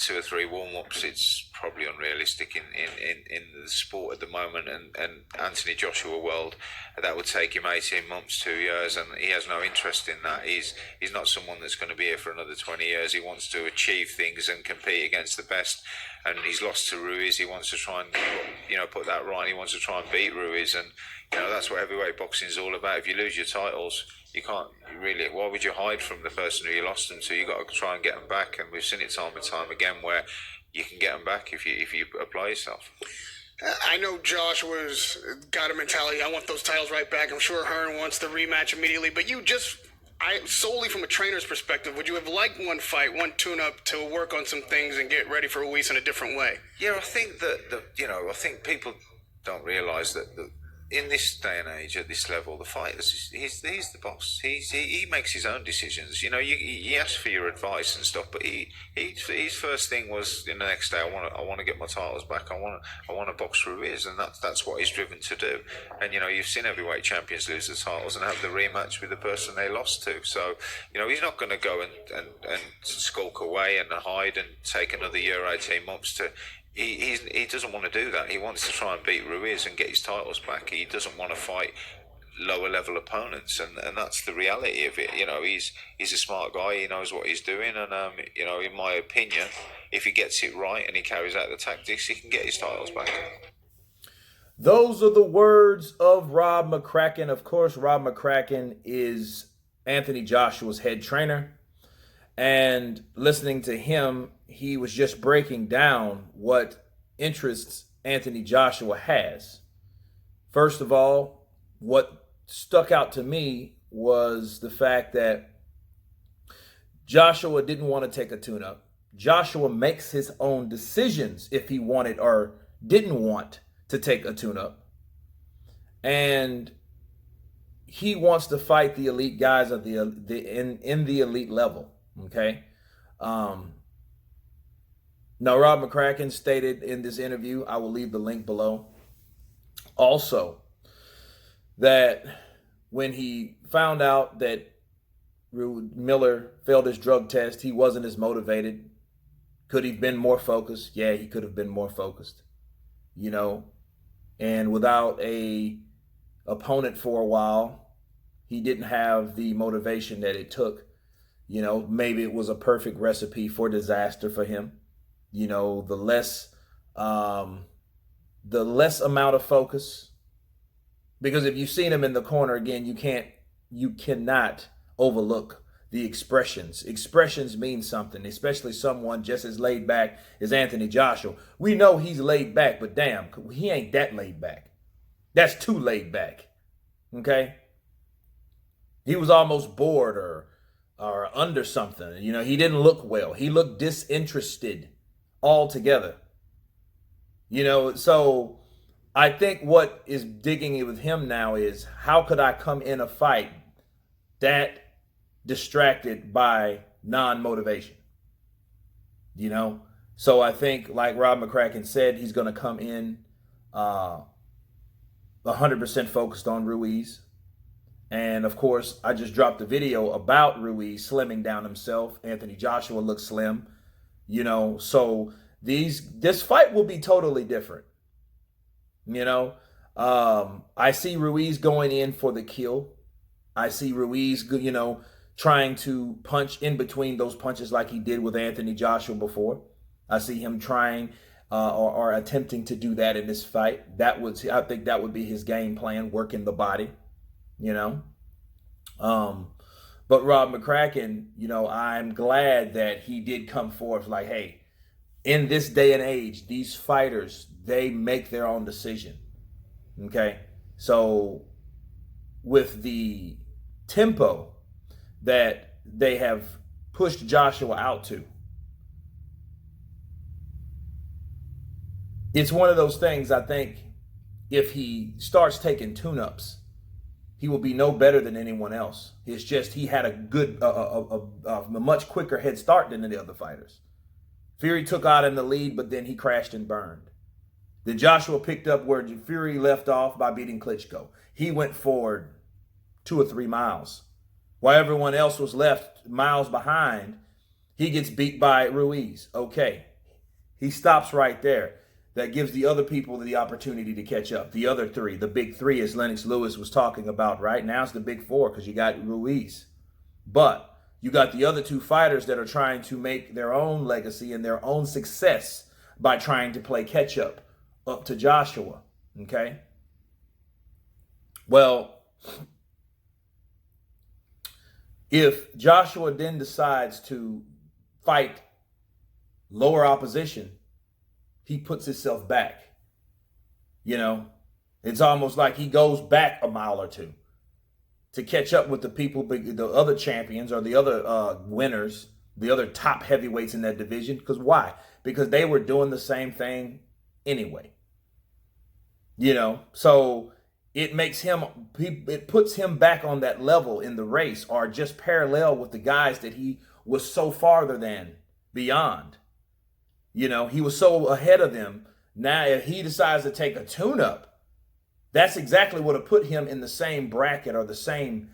2 or 3 warm-ups, it's probably unrealistic in the sport at the moment. And Anthony Joshua world, that would take him 18 months, 2 years, and he has no interest in that. He's not someone that's going to be here for another 20 years. He wants to achieve things and compete against the best. And he's lost to Ruiz. He wants to try and put that right. He wants to try and beat Ruiz, and that's what heavyweight boxing is all about. If you lose your titles, you can't really. Why would you hide from the person who you lost them to? You got to try and get them back, and we've seen it time and time again where you can get them back if you apply yourself. I know Joshua's got a mentality. I want those titles right back. I'm sure Hearn wants the rematch immediately. But solely from a trainer's perspective, would you have liked one fight, one tune-up to work on some things and get ready for Ruiz in a different way? Yeah, I think that I think people don't realise that in this day and age, at this level, the fighters, he's the boss. He makes his own decisions. He asks for your advice and stuff, but his first thing was the next day, I want to get my titles back. I want to box Ruiz, and that's what he's driven to do. And you've seen heavyweight champions lose the titles and have the rematch with the person they lost to. So he's not going to go and skulk away and hide and take another year, 18 months to. He doesn't want to do that. He wants to try and beat Ruiz and get his titles back. He doesn't want to fight lower level opponents, and that's the reality of it. He's a smart guy. He knows what he's doing, and in my opinion, if he gets it right and he carries out the tactics, he can get his titles back. Those are the words of Rob McCracken. Of course, Rob McCracken is Anthony Joshua's head trainer. And listening to him, he was just breaking down what interests Anthony Joshua has. First of all, what stuck out to me was the fact that Joshua didn't want to take a tune-up. Joshua makes his own decisions if he wanted or didn't want to take a tune-up. And he wants to fight the elite guys of in the elite level. Okay. Now, Rob McCracken stated in this interview, I will leave the link below, also, that when he found out that Miller failed his drug test, he wasn't as motivated. Could he have been more focused? Yeah, he could have been more focused. And without a opponent for a while, he didn't have the motivation that it took. Maybe it was a perfect recipe for disaster for him. The less amount of focus, because if you've seen him in the corner again, you cannot overlook the expressions. Expressions mean something, especially someone just as laid back as Anthony Joshua. We know he's laid back, but damn, he ain't that laid back. That's too laid back. Okay? He was almost bored or under something. He didn't look well. He looked disinterested altogether. So I think what is digging with him now is, how could I come in a fight that distracted by non-motivation? So I think, like Rob McCracken said, he's going to come in 100% focused on Ruiz. And of course, I just dropped a video about Ruiz slimming down himself. Anthony Joshua looks slim, so this fight will be totally different. I see Ruiz going in for the kill. I see Ruiz, trying to punch in between those punches like he did with Anthony Joshua before. I see him trying or attempting to do that in this fight. I think that would be his game plan, working the body. But Rob McCracken, I'm glad that he did come forth like, hey, in this day and age, these fighters, they make their own decision. Okay. So with the tempo that they have pushed Joshua out to, it's one of those things. I think if he starts taking tune-ups, he will be no better than anyone else. It's just he had a much quicker head start than the other fighters. Fury took out in the lead, but then he crashed and burned. Then Joshua picked up where Fury left off by beating Klitschko. He went forward 2 or 3 miles. While everyone else was left miles behind, he gets beat by Ruiz. Okay, He stops right there. That gives the other people the opportunity to catch up. The other three, the big three, as Lennox Lewis was talking about, right? Now it's the big four because you got Ruiz. But you got the other two fighters that are trying to make their own legacy and their own success by trying to play catch up to Joshua. Okay? Well, if Joshua then decides to fight lower opposition, he puts himself back. You know, it's almost like he goes back a mile or two to catch up with the people, the other champions or the other winners, the other top heavyweights in that division. Because why? Because they were doing the same thing anyway. You know, so it makes him, it puts him back on that level in the race, or just parallel with the guys that he was so farther than, beyond. You know, he was so ahead of them. Now, if he decides to take a tune-up, that's exactly what will put him in the same bracket or the same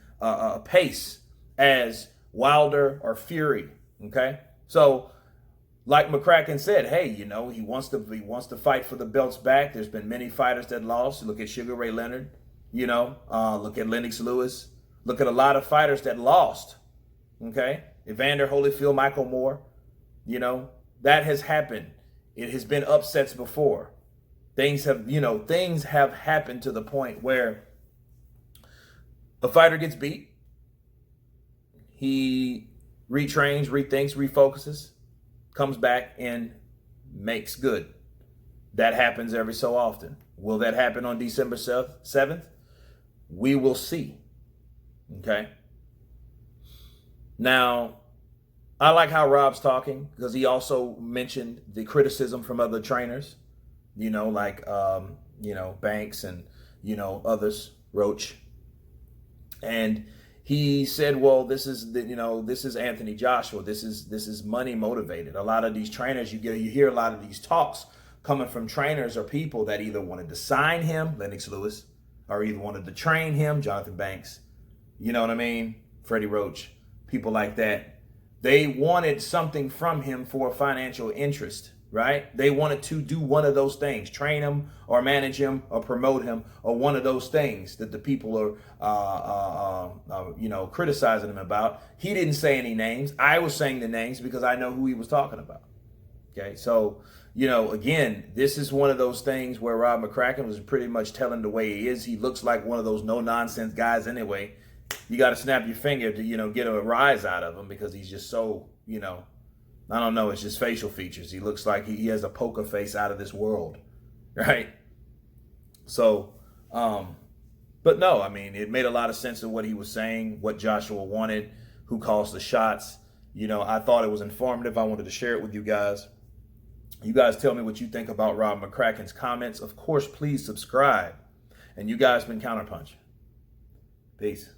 pace as Wilder or Fury. Okay, so like McCracken said, hey, you know, he wants to fight for the belts back. There's been many fighters that lost. Look at Sugar Ray Leonard. You know, look at Lennox Lewis. Look at a lot of fighters that lost. Okay, Evander Holyfield, Michael Moore. You know, that has happened. It has been upsets before. Things have happened to the point where a fighter gets beat. He retrains, rethinks, refocuses, comes back and makes good. That happens every so often. Will that happen on December 7th? We will see. Okay. Now, I like how Rob's talking because he also mentioned the criticism from other trainers, you know, like, Banks and, others, Roach. And he said, well, this is Anthony Joshua. This is money motivated. A lot of these trainers, you hear a lot of these talks coming from trainers or people that either wanted to sign him, Lennox Lewis, or either wanted to train him, Jonathan Banks. You know what I mean? Freddie Roach, people like that. They wanted something from him for a financial interest, right? They wanted to do one of those things, train him or manage him or promote him, or one of those things that the people are, criticizing him about. He didn't say any names. I was saying the names because I know who he was talking about. Okay, so, again, this is one of those things where Rob McCracken was pretty much telling the way he is. He looks like one of those no-nonsense guys anyway. You got to snap your finger to, get a rise out of him because he's just so, I don't know, it's just facial features. He looks like he has a poker face out of this world, right? So, but no, I mean, it made a lot of sense of what he was saying, what Joshua wanted, who calls the shots. I thought it was informative. I wanted to share it with you guys. You guys tell me what you think about Rob McCracken's comments. Of course, please subscribe. And you guys been Counterpunch. Peace.